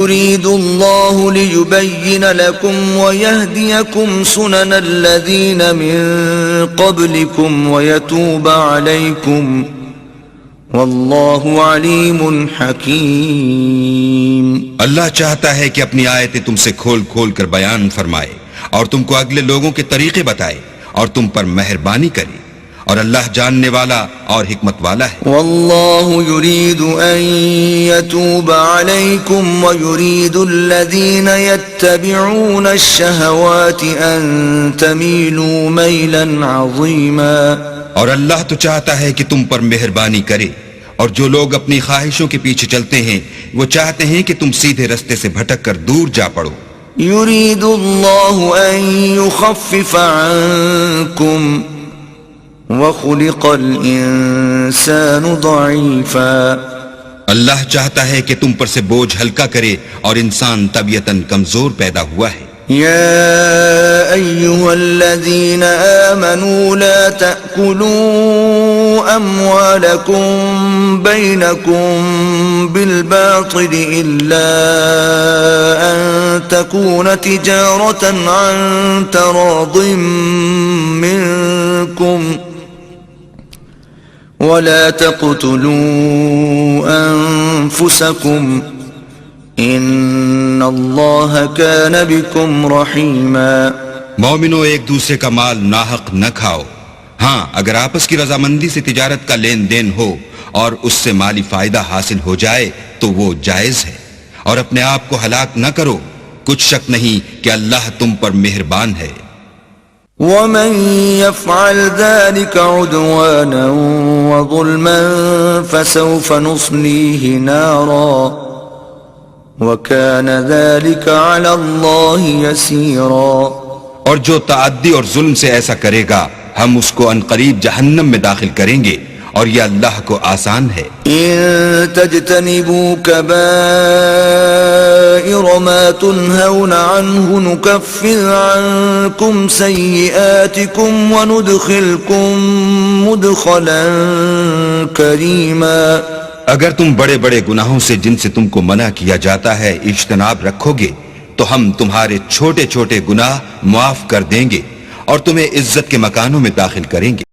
يريد الله ليبين لكم ويهديكم سنن الذين من قبلكم ويتوب عليكم واللہ علیم حکیم۔ اللہ چاہتا ہے کہ اپنی آیتیں تم سے کھول کھول کر بیان فرمائے اور تم کو اگلے لوگوں کے طریقے بتائے اور تم پر مہربانی کرے، اور اللہ جاننے والا اور حکمت والا ہے۔ واللہ یرید ان یتوب علیکم ویرید الذین یتبعون الشہوات ان تمیلوا میلا عظیما۔ اور اللہ تو چاہتا ہے کہ تم پر مہربانی کرے، اور جو لوگ اپنی خواہشوں کے پیچھے چلتے ہیں وہ چاہتے ہیں کہ تم سیدھے رستے سے بھٹک کر دور جا پڑو۔ یرید اللہ ان یخفف عنکم وخلق الانسان ضعیفا۔ اللہ چاہتا ہے کہ تم پر سے بوجھ ہلکا کرے، اور انسان طبیعتاً کمزور پیدا ہوا ہے۔ يا أيها الذين آمنوا لا تأكلوا أموالكم بينكم بالباطل إلا أن تكون تجارة عن تراض منكم ولا تقتلوا أنفسكم ان اللہ کان بکم رحیما۔ مومنو، ایک دوسرے کا مال ناحق نہ کھاؤ، ہاں اگر آپس کی رضامندی سے تجارت کا لین دین ہو اور اس سے مالی فائدہ حاصل ہو جائے تو وہ جائز ہے، اور اپنے آپ کو ہلاک نہ کرو، کچھ شک نہیں کہ اللہ تم پر مہربان ہے۔ ومن يفعل ذلك عدوانا وظلما فسوف نصليه نارا وَكَانَ ذَلِكَ عَلَى اللَّهِ يَسِيرًا۔ اور جو تعدی اور ظلم سے ایسا کرے گا ہم اس کو عنقریب جہنم میں داخل کریں گے، اور یہ اللہ کو آسان ہے۔ إِن تَجْتَنِبُوا كَبَائِرَ مَا تُنْهَوْنَ عَنْهُ نُكَفِّرْ عَنْكُمْ سَيِّئَاتِكُمْ وَنُدْخِلْكُمْ مُدْخَلًا كَرِيمًا۔ اگر تم بڑے بڑے گناہوں سے جن سے تم کو منع کیا جاتا ہے اجتناب رکھو گے تو ہم تمہارے چھوٹے چھوٹے گناہ معاف کر دیں گے اور تمہیں عزت کے مکانوں میں داخل کریں گے۔